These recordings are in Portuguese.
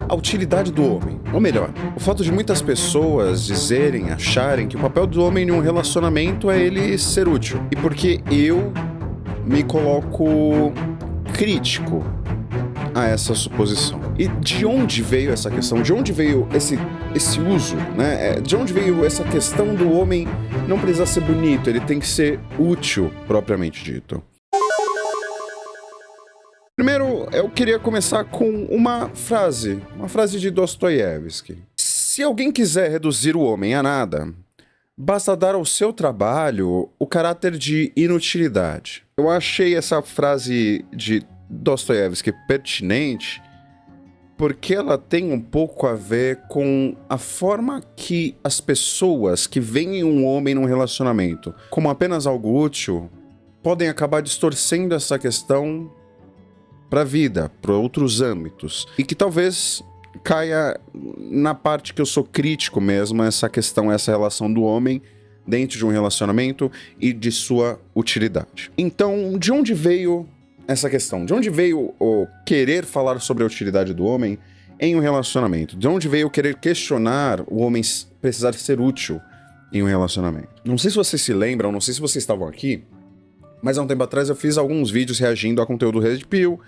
a utilidade do homem. Ou melhor, o fato de muitas pessoas dizerem, acharem que o papel do homem em um relacionamento é ele ser útil. E porque eu me coloco crítico a essa suposição. E de onde veio essa questão? De onde veio esse uso, né? De onde veio essa questão do homem não precisar ser bonito, ele tem que ser útil, propriamente dito? Primeiro, eu queria começar com uma frase de Dostoiévski. Se alguém quiser reduzir o homem a nada, basta dar ao seu trabalho o caráter de inutilidade. Eu achei essa frase de Dostoiévski pertinente porque ela tem um pouco a ver com a forma que as pessoas que veem um homem num relacionamento como apenas algo útil podem acabar distorcendo essa questão para a vida, para outros âmbitos, e que talvez caia na parte que eu sou crítico mesmo, essa questão, essa relação do homem dentro de um relacionamento e de sua utilidade. Então, de onde veio essa questão? De onde veio o querer falar sobre a utilidade do homem em um relacionamento? De onde veio o querer questionar o homem precisar ser útil em um relacionamento? Não sei se vocês se lembram, não sei se vocês estavam aqui, mas há um tempo atrás eu fiz alguns vídeos reagindo a conteúdo Red Pill,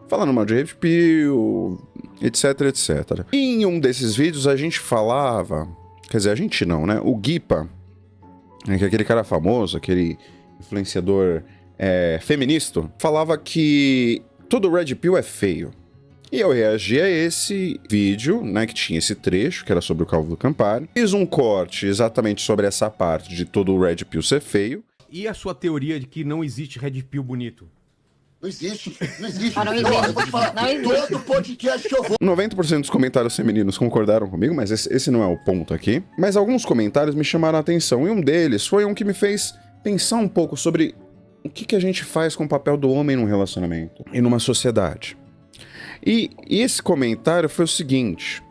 falando mal de Red Pill, etc, etc. E em um desses vídeos a gente falava, quer dizer, a gente não, né? O Guipa, que é aquele cara famoso, aquele influenciador feminista, falava que todo Red Pill é feio. E eu reagi a esse vídeo, né, que tinha esse trecho, que era sobre o Calvo do Campari. Fiz um corte exatamente sobre essa parte de todo o Red Pill ser feio. E a sua teoria de que não existe Red Pill bonito? Não existe, não existe. Não existe. Eu vou te falar, Não existe. todo podcast que eu vou... 90% dos comentários femininos concordaram comigo, mas esse não é o ponto aqui. Mas alguns comentários me chamaram a atenção, e um deles foi um que me fez pensar um pouco sobre o que a gente faz com o papel do homem num relacionamento e numa sociedade. E esse comentário foi o seguinte: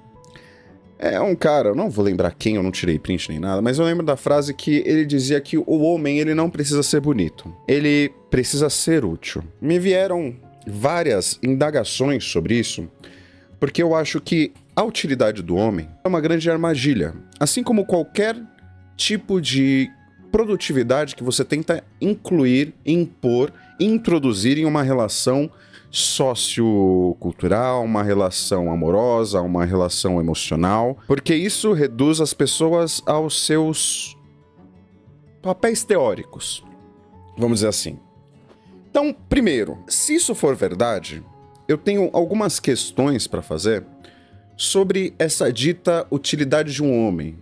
é um cara, eu não vou lembrar quem, eu não tirei print nem nada, mas eu lembro da frase que ele dizia que o homem, ele não precisa ser bonito, ele precisa ser útil. Me vieram várias indagações sobre isso, porque eu acho que a utilidade do homem é uma grande armadilha, assim como qualquer tipo de produtividade que você tenta incluir, impor, introduzir em uma relação sociocultural, uma relação amorosa, uma relação emocional, porque isso reduz as pessoas aos seus papéis teóricos, vamos dizer assim. Então, primeiro, se isso for verdade, eu tenho algumas questões para fazer sobre essa dita utilidade de um homem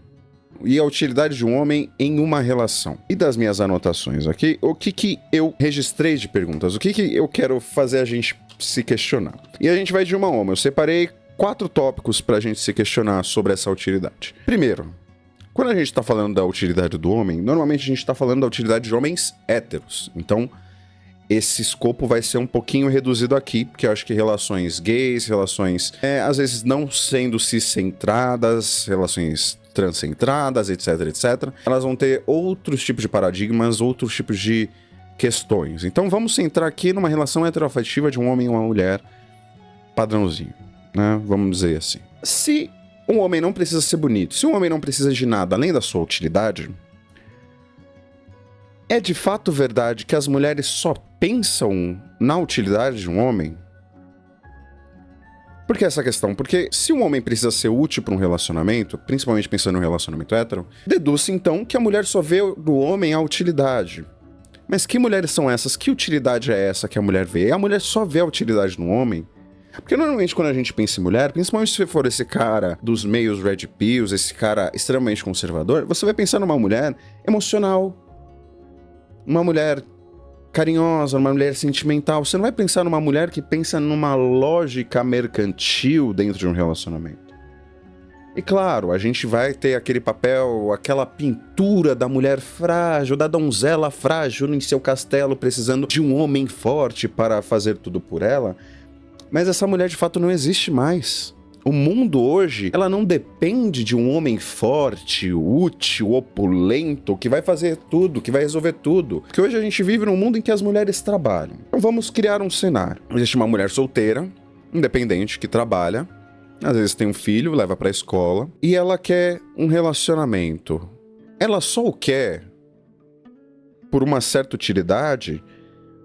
e a utilidade de um homem em uma relação. E das minhas anotações aqui, o que eu registrei de perguntas, o que eu quero fazer a gente se questionar. E a gente vai de uma a uma. Eu separei 4 tópicos pra gente se questionar sobre essa utilidade. Primeiro, quando a gente tá falando da utilidade do homem, normalmente a gente tá falando da utilidade de homens héteros. Então, esse escopo vai ser um pouquinho reduzido aqui, porque eu acho que relações gays, relações, às vezes não sendo ciscentradas, relações transcentradas, etc, etc, elas vão ter outros tipos de paradigmas, outros tipos de questões. Então vamos centrar aqui numa relação heteroafetiva de um homem e uma mulher padrãozinho, né? Vamos dizer assim. Se um homem não precisa ser bonito, se um homem não precisa de nada além da sua utilidade, é de fato verdade que as mulheres só pensam na utilidade de um homem? Por que essa questão? Porque se um homem precisa ser útil para um relacionamento, principalmente pensando em um relacionamento hétero, deduz-se então que a mulher só vê do homem a utilidade. Mas que mulheres são essas? Que utilidade é essa que a mulher vê? A mulher só vê a utilidade no homem? Porque normalmente quando a gente pensa em mulher, principalmente se for esse cara dos meios red pills, esse cara extremamente conservador, você vai pensar numa mulher emocional, uma mulher carinhosa, uma mulher sentimental. Você não vai pensar numa mulher que pensa numa lógica mercantil dentro de um relacionamento. E claro, a gente vai ter aquele papel, aquela pintura da mulher frágil, da donzela frágil em seu castelo, precisando de um homem forte para fazer tudo por ela. Mas essa mulher de fato não existe mais. O mundo hoje, ela não depende de um homem forte, útil, opulento, que vai fazer tudo, que vai resolver tudo. Porque hoje a gente vive num mundo em que as mulheres trabalham. Então vamos criar um cenário. Existe uma mulher solteira, independente, que trabalha, Às vezes tem um filho, leva pra escola, e ela quer um relacionamento. Ela só o quer por uma certa utilidade,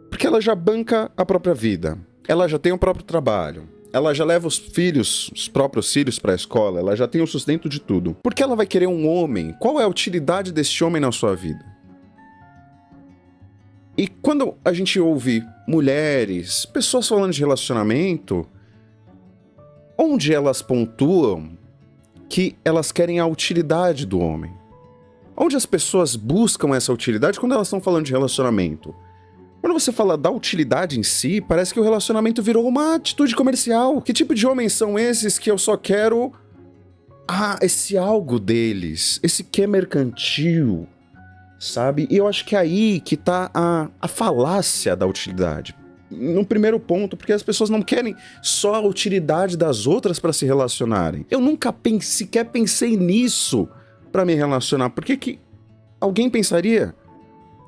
porque ela já banca a própria vida. Ela já tem o próprio trabalho. Ela já leva os próprios filhos pra escola. Ela já tem o sustento de tudo. Por que ela vai querer um homem? Qual é a utilidade desse homem na sua vida? E quando a gente ouve mulheres, pessoas falando de relacionamento, onde elas pontuam que elas querem a utilidade do homem? Onde as pessoas buscam essa utilidade quando elas estão falando de relacionamento? Quando você fala da utilidade em si, parece que o relacionamento virou uma atitude comercial. Que tipo de homens são esses que eu só quero esse algo deles, esse que é mercantil, sabe? E eu acho que é aí que tá a falácia da utilidade. No primeiro ponto, porque as pessoas não querem só a utilidade das outras para se relacionarem. Eu nunca sequer pensei nisso para me relacionar. Por que alguém pensaria?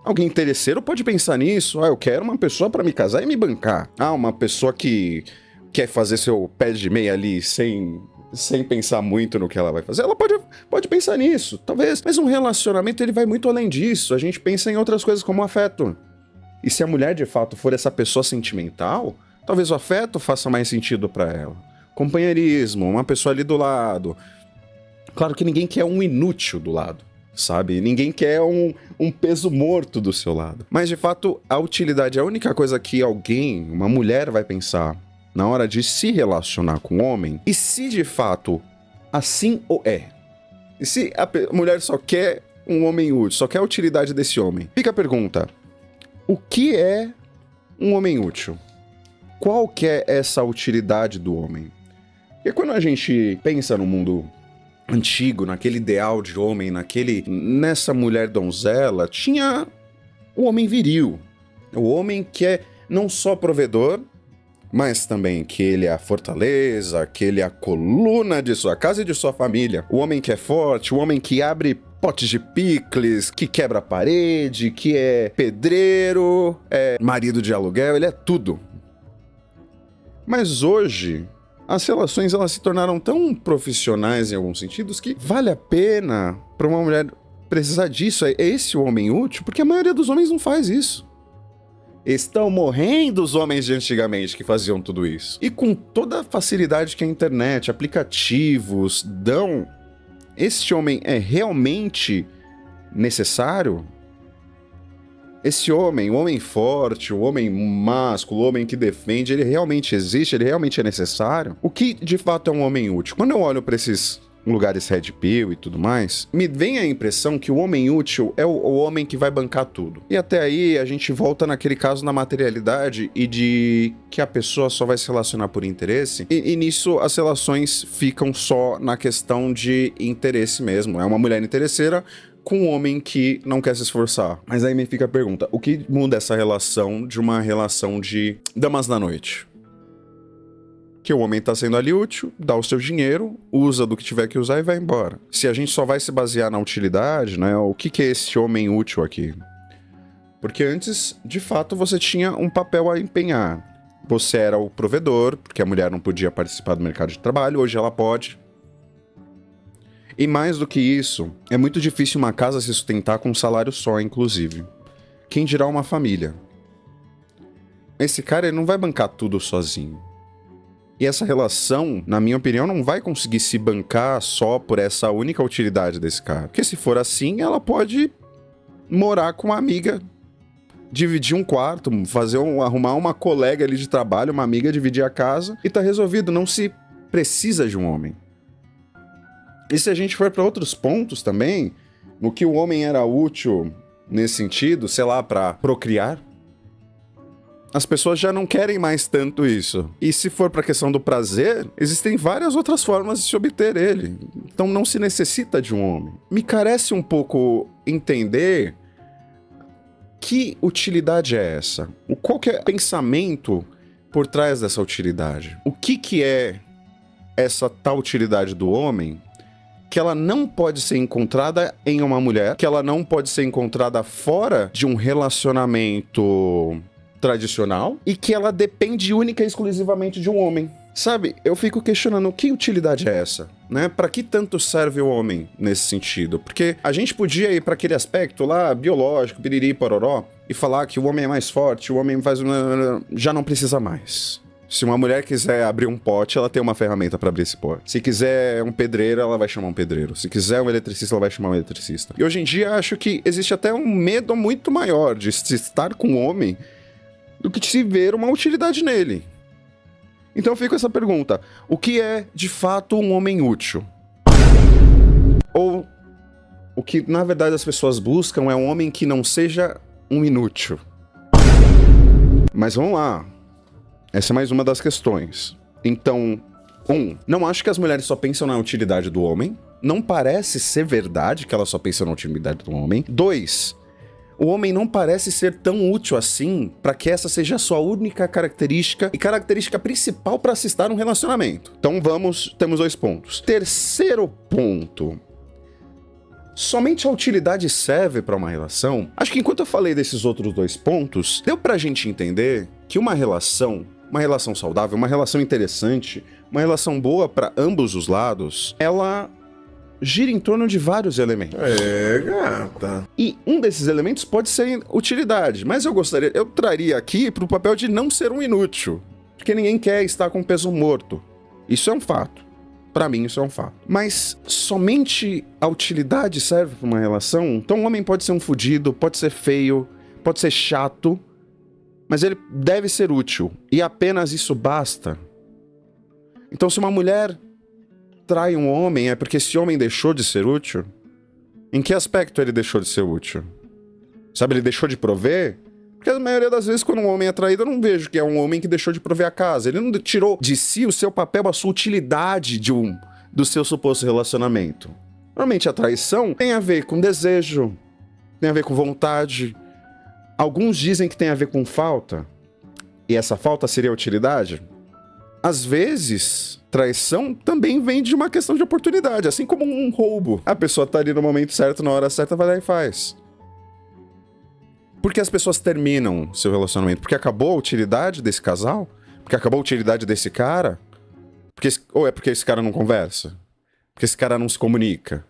Alguém interesseiro pode pensar nisso. Eu quero uma pessoa para me casar e me bancar. Uma pessoa que quer fazer seu pé de meia ali sem pensar muito no que ela vai fazer. Ela pode pensar nisso, talvez. Mas um relacionamento, ele vai muito além disso. A gente pensa em outras coisas como afeto. E se a mulher, de fato, for essa pessoa sentimental, talvez o afeto faça mais sentido para ela. Companheirismo, uma pessoa ali do lado. Claro que ninguém quer um inútil do lado, sabe? Ninguém quer um peso morto do seu lado. Mas, de fato, a utilidade é a única coisa que uma mulher vai pensar na hora de se relacionar com o homem. E se, de fato, assim o é. E se a mulher só quer um homem útil, só quer a utilidade desse homem. Fica a pergunta: o que é um homem útil? Qual que é essa utilidade do homem? Porque quando a gente pensa no mundo antigo, naquele ideal de homem, nessa mulher donzela, tinha o homem viril. O homem que é não só provedor, mas também que ele é a fortaleza, que ele é a coluna de sua casa e de sua família. O homem que é forte, o homem que abre potes de picles, que quebra a parede, que é pedreiro, é marido de aluguel, ele é tudo. Mas hoje, as relações elas se tornaram tão profissionais em alguns sentidos que vale a pena para uma mulher precisar disso. É esse o homem útil? Porque a maioria dos homens não faz isso. Estão morrendo os homens de antigamente que faziam tudo isso. E com toda a facilidade que a internet, aplicativos dão, esse homem é realmente necessário? Esse homem, o homem forte, o homem másculo, o homem que defende, ele realmente existe? Ele realmente é necessário? O que de fato é um homem útil? Quando eu olho para esses lugares red pill e tudo mais, me vem a impressão que o homem útil é o homem que vai bancar tudo. E até aí a gente volta naquele caso da materialidade e de que a pessoa só vai se relacionar por interesse, e nisso as relações ficam só na questão de interesse mesmo. É uma mulher interesseira com um homem que não quer se esforçar. Mas aí me fica a pergunta: o que muda essa relação de uma relação de damas da noite? Que o homem tá sendo ali útil, dá o seu dinheiro, usa do que tiver que usar e vai embora. Se a gente só vai se basear na utilidade, né? O que é esse homem útil aqui? Porque antes, de fato, você tinha um papel a empenhar. Você era o provedor, porque a mulher não podia participar do mercado de trabalho, hoje ela pode. E mais do que isso, é muito difícil uma casa se sustentar com um salário só, inclusive. Quem dirá uma família? Esse cara ele não vai bancar tudo sozinho. E essa relação, na minha opinião, não vai conseguir se bancar só por essa única utilidade desse cara. Porque se for assim, ela pode morar com uma amiga, dividir um quarto, arrumar uma colega ali de trabalho, uma amiga, dividir a casa e tá resolvido. Não se precisa de um homem. E se a gente for para outros pontos também, no que o homem era útil nesse sentido, sei lá, para procriar, as pessoas já não querem mais tanto isso. E se for para a questão do prazer, existem várias outras formas de se obter ele. Então não se necessita de um homem. Me carece um pouco entender que utilidade é essa? Qual que é o pensamento por trás dessa utilidade? O que é essa tal utilidade do homem que ela não pode ser encontrada em uma mulher, que ela não pode ser encontrada fora de um relacionamento tradicional e que ela depende única e exclusivamente de um homem? Sabe, eu fico questionando que utilidade é essa, né? Pra que tanto serve o homem nesse sentido? Porque a gente podia ir pra aquele aspecto lá, biológico, piriri, pororó, e falar que o homem é mais forte, o homem faz... Já não precisa mais. Se uma mulher quiser abrir um pote, ela tem uma ferramenta pra abrir esse pote. Se quiser um pedreiro, ela vai chamar um pedreiro. Se quiser um eletricista, ela vai chamar um eletricista. E hoje em dia, acho que existe até um medo muito maior de se estar com o homem do que de se ver uma utilidade nele. Então fica essa pergunta: o que é, de fato, um homem útil? Ou o que, na verdade, as pessoas buscam é um homem que não seja um inútil? Mas vamos lá. Essa é mais uma das questões. Então, não acho que as mulheres só pensam na utilidade do homem. Não parece ser verdade que elas só pensam na utilidade do homem. 2, o homem não parece ser tão útil assim para que essa seja a sua única característica e característica principal para se estar num relacionamento. Então temos 2 pontos. Terceiro ponto. Somente a utilidade serve para uma relação? Acho que enquanto eu falei desses outros 2 pontos, deu pra gente entender que uma relação saudável, uma relação interessante, uma relação boa para ambos os lados, ela gira em torno de vários elementos. É, gata. E um desses elementos pode ser utilidade, mas eu traria aqui pro papel de não ser um inútil, porque ninguém quer estar com peso morto. Isso é um fato. Pra mim, isso é um fato. Mas somente a utilidade serve pra uma relação? Então, um homem pode ser um fudido, pode ser feio, pode ser chato, mas ele deve ser útil. E apenas isso basta. Então, se uma mulher trai um homem, é porque esse homem deixou de ser útil? Em que aspecto ele deixou de ser útil? Sabe, ele deixou de prover? Porque a maioria das vezes, quando um homem é traído, eu não vejo que é um homem que deixou de prover a casa. Ele não tirou de si o seu papel, a sua utilidade do seu suposto relacionamento. Normalmente a traição tem a ver com desejo, tem a ver com vontade. Alguns dizem que tem a ver com falta. E essa falta seria a utilidade? Às vezes, traição também vem de uma questão de oportunidade, assim como um roubo. A pessoa tá ali no momento certo, na hora certa, vai lá e faz. Por que as pessoas terminam seu relacionamento? Porque acabou a utilidade desse casal? Porque acabou a utilidade desse cara? Ou é porque esse cara não conversa? Porque esse cara não se comunica?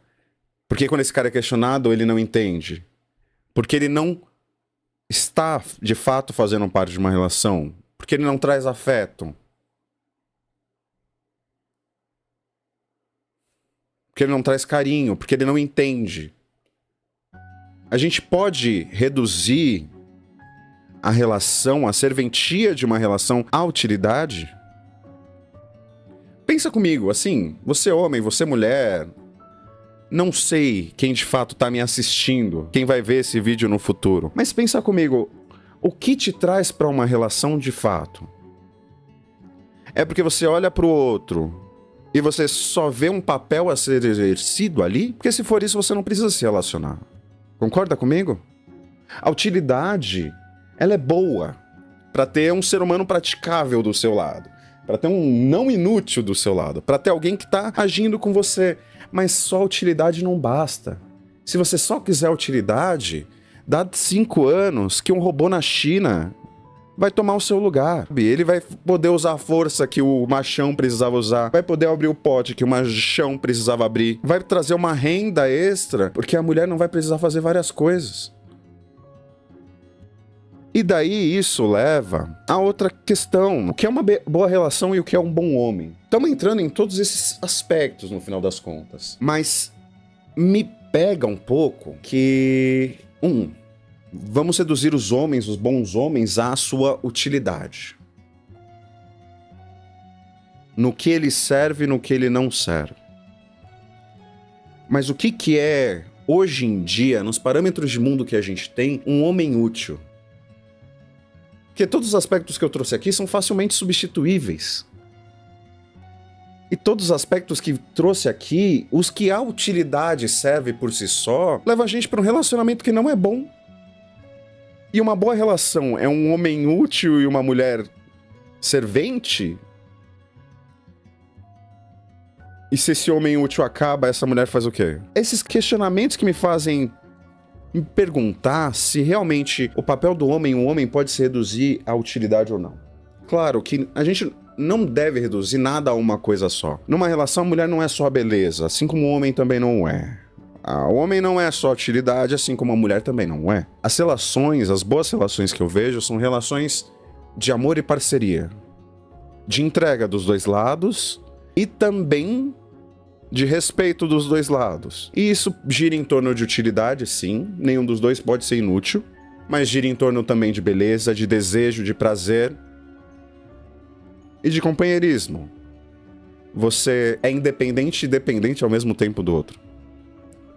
Porque quando esse cara é questionado, ele não entende? Porque ele não está, de fato, fazendo parte de uma relação? Porque ele não traz afeto? Porque ele não traz carinho? Porque ele não entende? A gente pode reduzir a relação, a serventia de uma relação à utilidade? Pensa comigo, assim, você homem, você mulher, não sei quem de fato tá me assistindo, quem vai ver esse vídeo no futuro, mas pensa comigo, o que te traz pra uma relação de fato? É porque você olha pro outro e você só vê um papel a ser exercido ali? Porque se for isso, você não precisa se relacionar. Concorda comigo? A utilidade, ela é boa para ter um ser humano praticável do seu lado, para ter um não inútil do seu lado, para ter alguém que tá agindo com você. Mas só a utilidade não basta. Se você só quiser utilidade, dá 5 anos que um robô na China vai tomar o seu lugar. Ele vai poder usar a força que o machão precisava usar, vai poder abrir o pote que o machão precisava abrir, vai trazer uma renda extra, porque a mulher não vai precisar fazer várias coisas. E daí isso leva a outra questão, o que é uma boa relação e o que é um bom homem. Estamos entrando em todos esses aspectos no final das contas, mas me pega um pouco que... Vamos reduzir os homens, os bons homens, à sua utilidade. No que ele serve e no que ele não serve. Mas o que é, hoje em dia, nos parâmetros de mundo que a gente tem, um homem útil? Porque todos os aspectos que eu trouxe aqui são facilmente substituíveis. E todos os aspectos que trouxe aqui, os que a utilidade serve por si só, leva a gente para um relacionamento que não é bom. E uma boa relação é um homem útil e uma mulher servente? E se esse homem útil acaba, essa mulher faz o quê? Esses questionamentos que me fazem me perguntar se realmente o papel do homem, um homem pode se reduzir à utilidade ou não. Claro que a gente não deve reduzir nada a uma coisa só. Numa relação, a mulher não é só a beleza, assim como o homem também não é. O homem não é só utilidade, assim como a mulher também não é. As relações, as boas relações que eu vejo são relações de amor e parceria, de entrega dos dois lados e também de respeito dos dois lados. E isso gira em torno de utilidade, sim, nenhum dos dois pode ser inútil, mas gira em torno também de beleza, de desejo, de prazer e de companheirismo. Você é independente e dependente ao mesmo tempo do outro.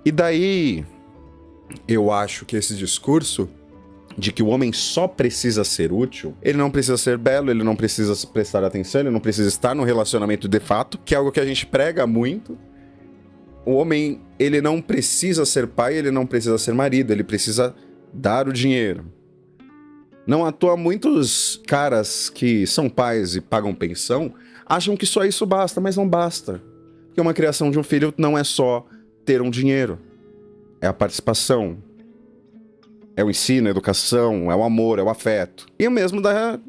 E daí, eu acho que esse discurso de que o homem só precisa ser útil, ele não precisa ser belo, ele não precisa prestar atenção, ele não precisa estar no relacionamento de fato, que é algo que a gente prega muito. O homem, ele não precisa ser pai, ele não precisa ser marido, ele precisa dar o dinheiro. Não à toa, muitos caras que são pais e pagam pensão acham que só isso basta, mas não basta. Porque uma criação de um filho não é só ter um dinheiro, é a participação, é o ensino, a educação, é o amor, é o afeto. E o mesmo da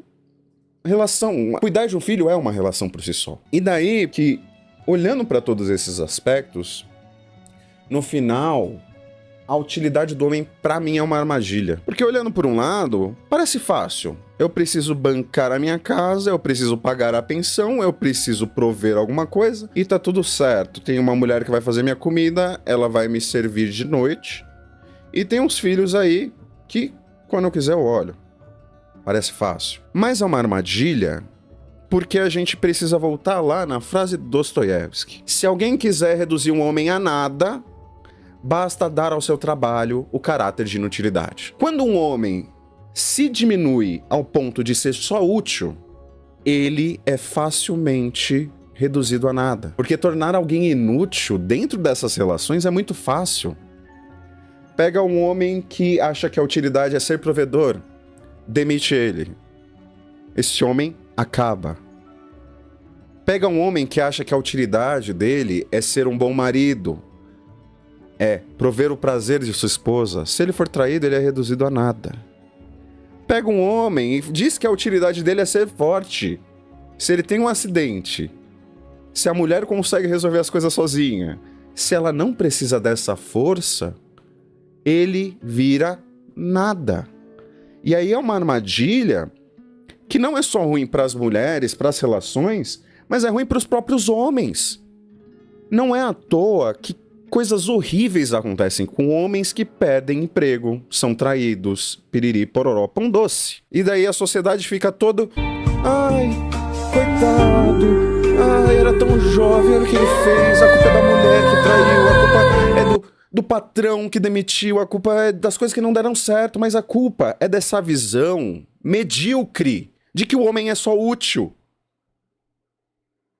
relação. Cuidar de um filho é uma relação por si só. E daí que, olhando para todos esses aspectos, no final, a utilidade do homem, pra mim, é uma armadilha. Porque olhando por um lado, parece fácil. Eu preciso bancar a minha casa, eu preciso pagar a pensão, eu preciso prover alguma coisa e tá tudo certo. Tem uma mulher que vai fazer minha comida, ela vai me servir de noite. E tem uns filhos aí que, quando eu quiser, eu olho. Parece fácil. Mas é uma armadilha porque a gente precisa voltar lá na frase de Dostoiévski. Se alguém quiser reduzir um homem a nada, basta dar ao seu trabalho o caráter de inutilidade. Quando um homem se diminui ao ponto de ser só útil, ele é facilmente reduzido a nada. Porque tornar alguém inútil dentro dessas relações é muito fácil. Pega um homem que acha que a utilidade é ser provedor, demite ele. Esse homem acaba. Pega um homem que acha que a utilidade dele é ser um bom marido, é prover o prazer de sua esposa. Se ele for traído, ele é reduzido a nada. Pega um homem e diz que a utilidade dele é ser forte. Se ele tem um acidente, se a mulher consegue resolver as coisas sozinha, se ela não precisa dessa força, ele vira nada. E aí é uma armadilha que não é só ruim para as mulheres, para as relações, mas é ruim para os próprios homens. Não é à toa que coisas horríveis acontecem com homens que perdem emprego, são traídos, piriri, pororó, pão doce. E daí a sociedade fica todo... Ai, coitado. Ai, era tão jovem, olha o que ele fez. A culpa é da mulher que traiu, a culpa é do patrão que demitiu, a culpa é das coisas que não deram certo, mas a culpa é dessa visão medíocre de que o homem é só útil.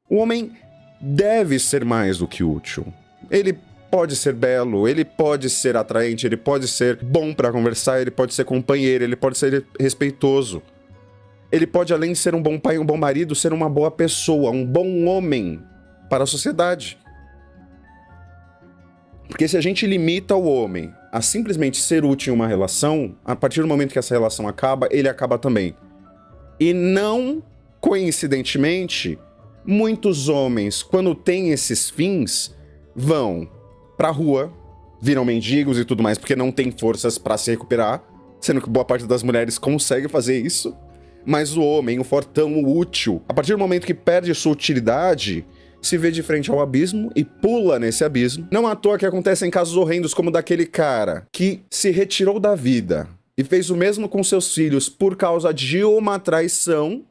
O homem deve ser mais do que útil. Ele pode ser belo, ele pode ser atraente, ele pode ser bom pra conversar, ele pode ser companheiro, ele pode ser respeitoso. Ele pode, além de ser um bom pai, um bom marido, ser uma boa pessoa, um bom homem para a sociedade. Porque se a gente limita o homem a simplesmente ser útil em uma relação, a partir do momento que essa relação acaba, ele acaba também. E não coincidentemente, muitos homens, quando têm esses fins, vão pra rua, viram mendigos e tudo mais, porque não tem forças pra se recuperar, sendo que boa parte das mulheres consegue fazer isso. Mas o homem, o fortão, o útil, a partir do momento que perde sua utilidade, se vê de frente ao abismo e pula nesse abismo. Não à toa que acontecem casos horrendos como daquele cara que se retirou da vida e fez o mesmo com seus filhos por causa de uma traição,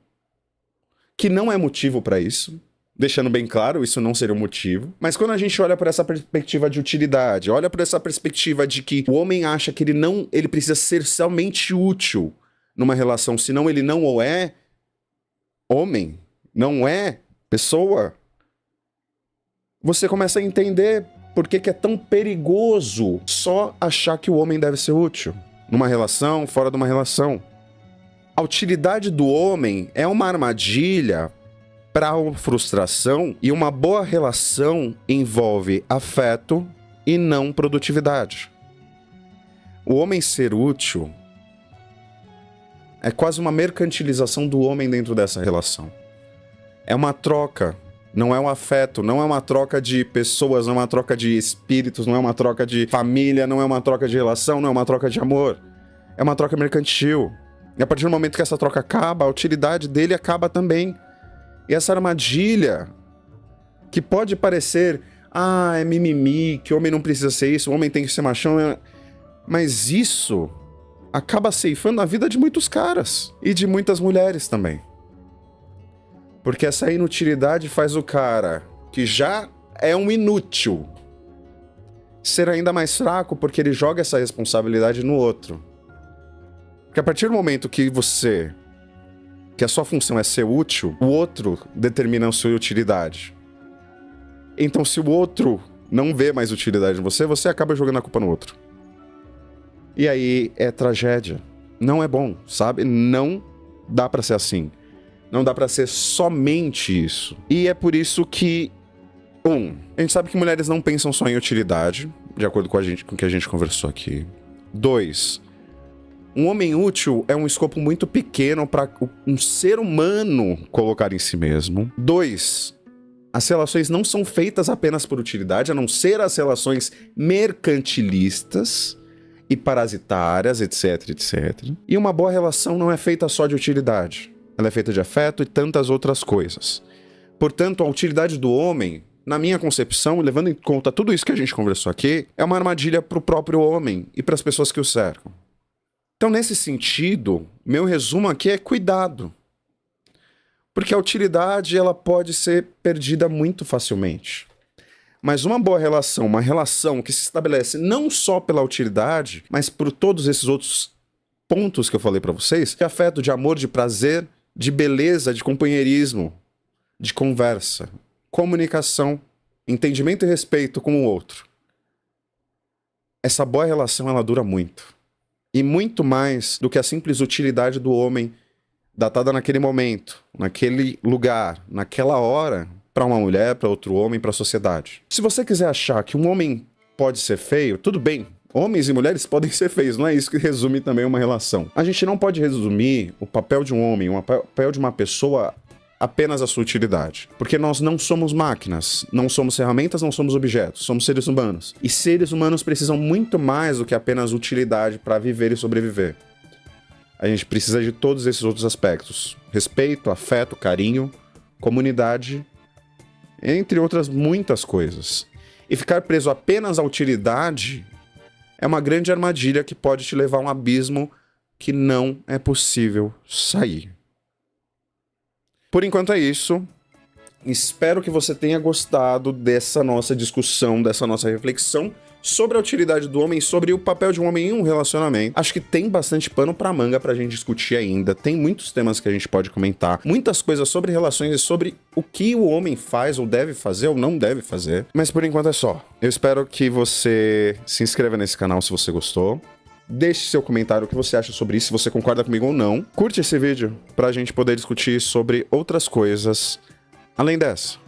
que não é motivo pra isso. Deixando bem claro, isso não seria um motivo. Mas quando a gente olha por essa perspectiva de utilidade, olha por essa perspectiva de que o homem acha que ele precisa ser somente útil numa relação, senão ele não o é homem, não é pessoa, você começa a entender por que é tão perigoso só achar que o homem deve ser útil numa relação, fora de uma relação. A utilidade do homem é uma armadilha para a frustração, e uma boa relação envolve afeto e não produtividade. O homem ser útil é quase uma mercantilização do homem dentro dessa relação. É uma troca. Não é um afeto, não é uma troca de pessoas, não é uma troca de espíritos, não é uma troca de família, não é uma troca de relação, não é uma troca de amor. É uma troca mercantil. E a partir do momento que essa troca acaba, a utilidade dele acaba também. E essa armadilha, que pode parecer, é mimimi, que o homem não precisa ser isso, o homem tem que ser machão, mas isso acaba ceifando a vida de muitos caras e de muitas mulheres também. Porque essa inutilidade faz o cara, que já é um inútil, ser ainda mais fraco porque ele joga essa responsabilidade no outro. Porque a partir do momento que a sua função é ser útil, o outro determina a sua utilidade. Então, se o outro não vê mais utilidade em você, você acaba jogando a culpa no outro. E aí é tragédia. Não é bom, sabe? Não dá pra ser assim. Não dá pra ser somente isso. E é por isso que, a gente sabe que mulheres não pensam só em utilidade, de acordo com o que a gente conversou aqui. 2, um homem útil é um escopo muito pequeno para um ser humano colocar em si mesmo. 2, as relações não são feitas apenas por utilidade, a não ser as relações mercantilistas e parasitárias, etc, etc. E uma boa relação não é feita só de utilidade. Ela é feita de afeto e tantas outras coisas. Portanto, a utilidade do homem, na minha concepção, levando em conta tudo isso que a gente conversou aqui, é uma armadilha para o próprio homem e para as pessoas que o cercam. Então, nesse sentido, meu resumo aqui é cuidado. Porque a utilidade ela pode ser perdida muito facilmente. Mas uma boa relação, uma relação que se estabelece não só pela utilidade, mas por todos esses outros pontos que eu falei para vocês, de afeto, de amor, de prazer, de beleza, de companheirismo, de conversa, comunicação, entendimento e respeito com o outro. Essa boa relação, ela dura muito. E muito mais do que a simples utilidade do homem datada naquele momento, naquele lugar, naquela hora, para uma mulher, para outro homem, para a sociedade. Se você quiser achar que um homem pode ser feio, tudo bem. Homens e mulheres podem ser feios, não é isso que resume também uma relação. A gente não pode resumir o papel de um homem, o papel de uma pessoa apenas a sua utilidade. Porque nós não somos máquinas, não somos ferramentas, não somos objetos, somos seres humanos. E seres humanos precisam muito mais do que apenas utilidade para viver e sobreviver. A gente precisa de todos esses outros aspectos. Respeito, afeto, carinho, comunidade, entre outras muitas coisas. E ficar preso apenas à utilidade é uma grande armadilha que pode te levar a um abismo que não é possível sair. Por enquanto é isso. Espero que você tenha gostado dessa nossa discussão, dessa nossa reflexão sobre a utilidade do homem, sobre o papel de um homem em um relacionamento. Acho que tem bastante pano pra manga pra gente discutir ainda. Tem muitos temas que a gente pode comentar. Muitas coisas sobre relações e sobre o que o homem faz ou deve fazer ou não deve fazer. Mas por enquanto é só. Eu espero que você se inscreva nesse canal se você gostou. Deixe seu comentário o que você acha sobre isso, se você concorda comigo ou não. Curte esse vídeo pra gente poder discutir sobre outras coisas além dessa.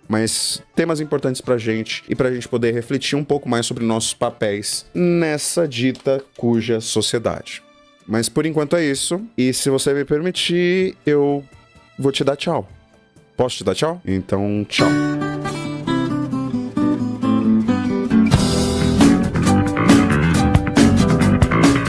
Mas temas importantes pra gente e pra gente poder refletir um pouco mais sobre nossos papéis nessa dita cuja sociedade. Mas por enquanto é isso. E se você me permitir, eu vou te dar tchau. Posso te dar tchau? Então, tchau.